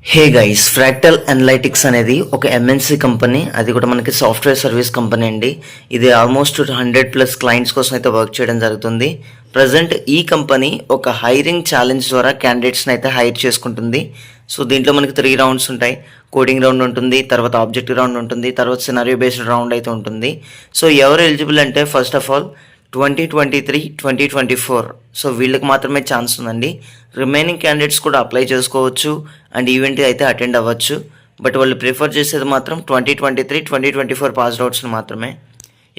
Hey guys, fractal analytics అనేది ఒక MNC company. అది కూడా మనకి సాఫ్ట్వేర్ సర్వీస్ కంపెనీ అండి. ఇది ఆల్మోస్ట్ 100+ క్లయింట్స్ కోసం అయితే వర్క్ చేయడం జరుగుతుంది. ప్రజెంట్ ఈ కంపెనీ ఒక హైరింగ్ ఛాలెంజ్ ద్వారా క్యాండిడేట్స్ని అయితే హైర్ చేసుకుంటుంది. సో దీంట్లో మనకి 3 రౌండ్స్ ఉంటాయి. కోడింగ్ రౌండ్ ఉంటుంది, తర్వాత ఆబ్జెక్టివ్ రౌండ్ ఉంటుంది, తర్వాత సినారియో బేస్డ్ రౌండ్ అయితే ఉంటుంది. సో ఎవరు ఎలిజిబుల్ అంటే ఫస్ట్ ఆఫ్ ఆల్ 2023, 2024 సో వీళ్ళకి మాత్రమే ఛాన్స్ ఉందండి. రిమైనింగ్ క్యాండిడేట్స్ కూడా అప్లై చేసుకోవచ్చు అండ్ ఈవెంట్ అయితే అటెండ్ అవ్వచ్చు. బట్ వాళ్ళు ప్రిఫర్ చేసేది మాత్రం 2023, 2024 పాస్డ్ అవుట్స్ని మాత్రమే.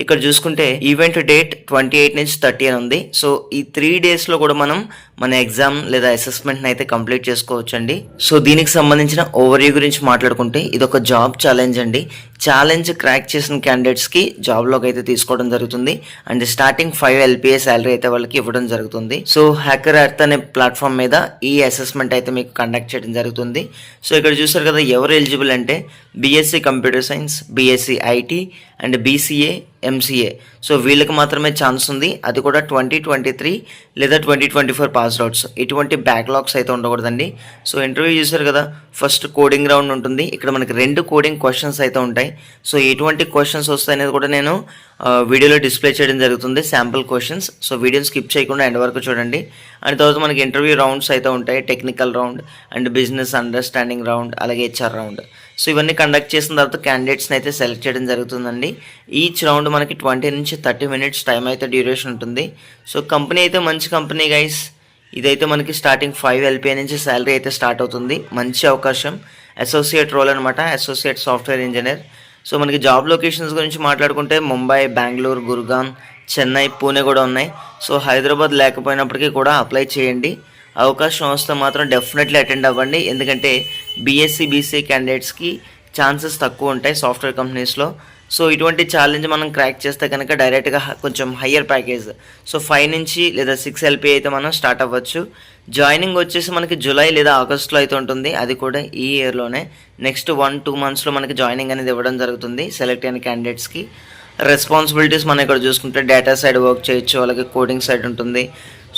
ఇక్కడ చూసుకుంటే ఈవెంట్ డేట్ 28 నుంచి 30 అని ఉంది. సో ఈ 3 డేస్లో కూడా మనం మన ఎగ్జామ్ లేదా అసెస్మెంట్ని అయితే కంప్లీట్ చేసుకోవచ్చు అండి. సో దీనికి సంబంధించిన ఓవర్వ్యూ గురించి మాట్లాడుకుంటే ఇది ఒక జాబ్ ఛాలెంజ్ అండి. ఛాలెంజ్ క్రాక్ చేసిన క్యాండిడేట్స్కి జాబ్లోకి అయితే తీసుకోవడం జరుగుతుంది అండ్ స్టార్టింగ్ 5 LPA శాలరీ అయితే వాళ్ళకి ఇవ్వడం జరుగుతుంది. సో హ్యాకర్ ఎర్త్ అనే ప్లాట్ఫామ్ మీద ఈ అసెస్మెంట్ అయితే మీకు కండక్ట్ చేయడం జరుగుతుంది. సో ఇక్కడ చూసారు కదా ఎవరు ఎలిజిబుల్ అంటే BSc computer science, BSc IT and BCA, MCA. So వీళ్ళకి మాత్రమే ఛాన్స్ ఉంది. అది కూడా 2023 లేదా 2024 పాస్డ్ అవుట్స్. ఇటువంటి బ్యాక్లాగ్స్ అయితే ఉండకూడదండి. సో ఇంటర్వ్యూ చూసారు కదా, ఫస్ట్ కోడింగ్ రౌండ్ ఉంటుంది. ఇక్కడ మనకి 2 కోడింగ్ క్వశ్చన్స్ అయితే ఉంటాయి. సో ఎటువంటి క్వశ్చన్స్ వస్తాయి అనేది కూడా నేను వీడియోలో డిస్ప్లే చేయడం జరుగుతుంది, శాంపుల్ క్వశ్చన్స్. సో వీడియోని స్కిప్ చేయకుండా ఎండ్ వరకు చూడండి. అండ్ తర్వాత మనకి ఇంటర్వ్యూ రౌండ్స్ అయితే ఉంటాయి. Technical round and business understanding round, అలాగే హెచ్ఆర్ రౌండ్. సో ఇవన్నీ కండక్ట్ చేసిన తర్వాత క్యాండిడేట్స్ని అయితే సెలెక్ట్ చేయడం జరుగుతుందండి. ఈచ్ రౌండ్ మనకి 20 నుంచి 30 మినిట్స్ టైం అయితే డ్యూరేషన్ ఉంటుంది. సో కంపెనీ అయితే మంచి కంపెనీ గైస్. ఇదైతే మనకి స్టార్టింగ్ 5 LPA నుంచి శాలరీ అయితే స్టార్ట్ అవుతుంది. మంచి అవకాశం. అసోసియేట్ రోల్ అనమాట, అసోసియేట్ సాఫ్ట్వేర్ ఇంజనీర్. సో మనకి జాబ్ లొకేషన్స్ గురించి మాట్లాడుకుంటే ముంబై, బెంగళూరు, గుర్గాన్, చెన్నై, పూణే కూడా ఉన్నాయి. సో హైదరాబాద్ లేకపోయినప్పటికీ కూడా అప్లై చేయండి. అవకాశం వస్తే మాత్రం డెఫినెట్లీ అటెండ్ అవ్వండి. ఎందుకంటే బీఎస్సీ, బీసీఏ క్యాండిడేట్స్కి ఛాన్సెస్ తక్కువ ఉంటాయి సాఫ్ట్వేర్ కంపెనీస్లో. సో ఇటువంటి ఛాలెంజ్ మనం క్రాక్ చేస్తే కనుక డైరెక్ట్గా కొంచెం హయ్యర్ ప్యాకేజ్, సో 5 నుంచి లేదా 6 LPA అయితే మనం స్టార్ట్ అవ్వచ్చు. జాయినింగ్ వచ్చేసి మనకి జూలై లేదా ఆగస్టులో అయితే ఉంటుంది. అది కూడా ఈ ఇయర్లోనే. నెక్స్ట్ 1-2 మంత్స్లో మనకి జాయినింగ్ అనేది ఇవ్వడం జరుగుతుంది సెలెక్ట్ అయిన క్యాండిడేట్స్కి. రెస్పాన్సిబిలిటీస్ మనం ఇక్కడ చూసుకుంటే డేటా సైడ్ వర్క్ చేయొచ్చు, అలాగే కోడింగ్ సైడ్ ఉంటుంది.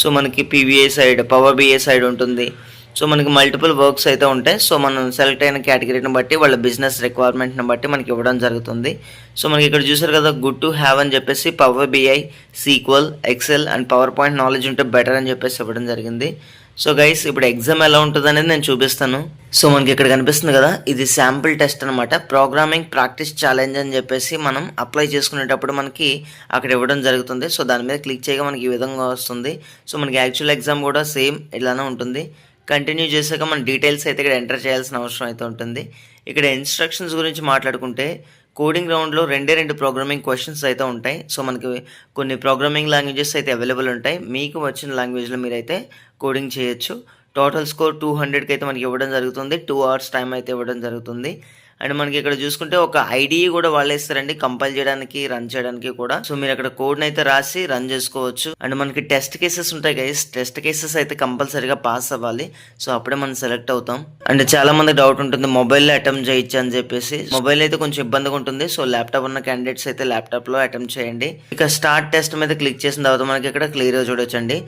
సో మనకి PVA side, Power BI side ఉంటుంది. సో మనకి మల్టిపుల్ వర్క్స్ అయితే ఉంటాయి. సో మనం సెలెక్ట్ అయిన కేటగిరీని బట్టి వాళ్ళ బిజినెస్ రిక్వైర్మెంట్ని బట్టి మనకి ఇవ్వడం జరుగుతుంది. సో మనకి ఇక్కడ చూసారు కదా, గుడ్ టు హ్యావ్ అని చెప్పేసి Power BI, SQL, Excel and PowerPoint knowledge ఉంటే బెటర్ అని చెప్పేసి ఇవ్వడం జరిగింది. సో గైస్ ఇప్పుడు ఎగ్జామ్ ఎలా ఉంటుంది అనేది నేను చూపిస్తాను. సో మనకి ఇక్కడ కనిపిస్తుంది కదా, ఇది శాంపుల్ టెస్ట్ అనమాట. ప్రోగ్రామింగ్ ప్రాక్టీస్ ఛాలెంజ్ అని చెప్పేసి మనం అప్లై చేసుకునేటప్పుడు మనకి అక్కడ ఇవ్వడం జరుగుతుంది. సో దాని మీద క్లిక్ చేయగా మనకి ఈ విధంగా వస్తుంది. సో మనకి యాక్చువల్ ఎగ్జామ్ కూడా సేమ్ ఇలానే ఉంటుంది. కంటిన్యూ చేశాక మన డీటెయిల్స్ అయితే ఇక్కడ ఎంటర్ చేయాల్సిన అవసరం అయితే ఉంటుంది. ఇక్కడ ఇన్స్ట్రక్షన్స్ గురించి మాట్లాడుకుంటే కోడింగ్ రౌండ్లో 2 ప్రోగ్రామింగ్ క్వశ్చన్స్ అయితే ఉంటాయి. సో మనకి కొన్ని ప్రోగ్రామింగ్ లాంగ్వేజెస్ అయితే అవైలబుల్ ఉంటాయి. మీకు వచ్చిన లాంగ్వేజ్లో మీరైతే కోడింగ్ చేయొచ్చు. టోటల్ స్కోర్ 200కి అయితే మనకి ఇవ్వడం జరుగుతుంది. 2 hours టైం అయితే ఇవ్వడం జరుగుతుంది. అండ్ మనకి ఇక్కడ చూసుకుంటే ఒక ఐడియా కూడా వాళ్ళే ఇస్తారండి కంపైల్ చేయడానికి, రన్ చేయడానికి కూడా. సో మీరు అక్కడ కోడ్ని అయితే రాసి రన్ చేసుకోవచ్చు. అండ్ మనకి టెస్ట్ కేసెస్ ఉంటాయి గైస్. టెస్ట్ కేసెస్ అయితే కంపల్సరీగా పాస్ అవ్వాలి. సో అప్పుడే మనం సెలెక్ట్ అవుతాం. అండ్ చాలా మంది డౌట్ ఉంటుంది మొబైల్లో అటెంప్ట్ చేయొచ్చు అని చెప్పేసి. మొబైల్ అయితే కొంచెం ఇబ్బందిగా ఉంటుంది. సో ల్యాప్టాప్ ఉన్న క్యాండిడేట్స్ అయితే ల్యాప్టాప్లో అటెంప్ట్ చేయండి. ఇక స్టార్ట్ టెస్ట్ మీద క్లిక్ చేసిన తర్వాత మనకి ఇక్కడ క్లియర్గా చూడొచ్చండి.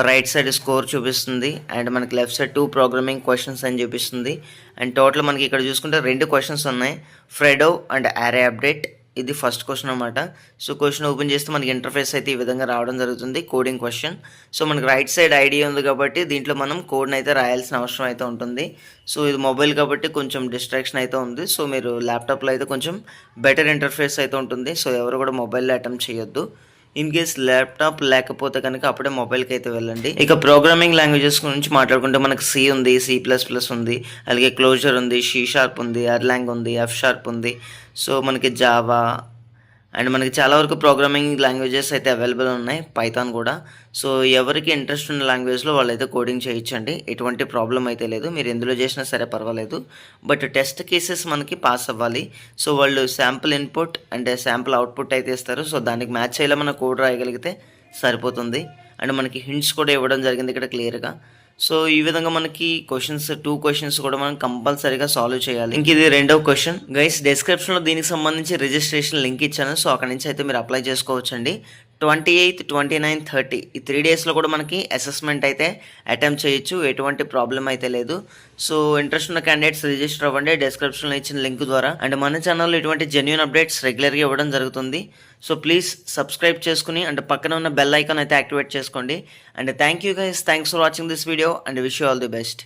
రైట్ సైడ్ స్కోర్ చూపిస్తుంది అండ్ మనకి లెఫ్ట్ సైడ్ 2 ప్రోగ్రామింగ్ క్వశ్చన్స్ అని చూపిస్తుంది. అండ్ టోటల్ మనకి ఇక్కడ చూసుకుంటే 2 క్వశ్చన్స్ ఉన్నాయి, ఫ్రెడో అండ్ అరే అప్డేట్. ఇది ఫస్ట్ క్వశ్చన్ అనమాట. సో క్వశ్చన్ ఓపెన్ చేస్తే మనకి ఇంటర్ఫేస్ అయితే ఈ విధంగా రావడం జరుగుతుంది, కోడింగ్ క్వశ్చన్. సో మనకి రైట్ సైడ్ ఐడియా ఉంది కాబట్టి దీంట్లో మనం కోడ్ని అయితే రాయాల్సిన అవసరం అయితే ఉంటుంది. సో ఇది మొబైల్ కాబట్టి కొంచెం డిస్ట్రాక్షన్ అయితే ఉంది. సో మీరు ల్యాప్టాప్లో అయితే కొంచెం బెటర్ ఇంటర్ఫేస్ అయితే ఉంటుంది. సో ఎవరు కూడా మొబైల్లో అటెంప్ట్ చేయొద్దు. ఇన్ కేస్ ల్యాప్టాప్ లేకపోతే కనుక అప్పుడే మొబైల్కి అయితే వెళ్ళండి. ఇక ప్రోగ్రామింగ్ లాంగ్వేజెస్ గురించి మాట్లాడుకుంటే మనకి సి ఉంది, C++ ఉంది, అలాగే క్లోజర్ ఉంది, C# ఉంది, ఎర్లాంగ్ ఉంది, F# ఉంది. సో మనకి జావా అండ్ మనకి చాలా వరకు ప్రోగ్రామింగ్ లాంగ్వేజెస్ అయితే అవైలబుల్ ఉన్నాయి, పైథాన్ కూడా. సో ఎవరికి ఇంట్రెస్ట్ ఉన్న లాంగ్వేజ్లో వాళ్ళైతే కోడింగ్ చేయొచ్చండి. ఎటువంటి ప్రాబ్లం అయితే లేదు, మీరు ఎందులో చేసినా సరే పర్వాలేదు. బట్ టెస్ట్ కేసెస్ మనకి పాస్ అవ్వాలి. సో వాళ్ళు sample input and sample output అయితే ఇస్తారు. సో దానికి మ్యాచ్ అయ్యేలా మన కోడ్ రాయగలిగితే సరిపోతుంది. అండ్ మనకి హింట్స్ కూడా ఇవ్వడం జరిగింది ఇక్కడ క్లియర్గా. సో ఈ విధంగా మనకి 2 క్వశ్చన్స్ కూడా మనం కంపల్సరీగా సాల్వ్ చేయాలి. ఇంక ఇది 2వ క్వశ్చన్ గైస్. డిస్క్రిప్షన్లో దీనికి సంబంధించి రిజిస్ట్రేషన్ లింక్ ఇచ్చాను. సో అక్కడ నుంచి అయితే మీరు అప్లై చేసుకోవచ్చండి. 28, 29, 30 ఈ 3 డేస్లో కూడా మనకి అసెస్మెంట్ అయితే అటెంప్ట్ చేయొచ్చు. ఎటువంటి ప్రాబ్లం అయితే లేదు. సో ఇంట్రెస్ట్ ఉన్న క్యాండిడేట్స్ రిజిస్టర్ అవ్వండి డిస్క్రిప్షన్లో ఇచ్చిన లింక్ ద్వారా. అండ్ మన ఛానల్లో ఇటువంటి జెన్యూన్ అప్డేట్స్ రెగ్యులర్గా ఇవ్వడం జరుగుతుంది. సో ప్లీజ్ సబ్స్క్రైబ్ చేసుకుని అండ్ పక్కన ఉన్న బెల్ ఐకాన్ అయితే యాక్టివేట్ చేసుకోండి. And thank you guys, thanks for watching this video and wish you all the best.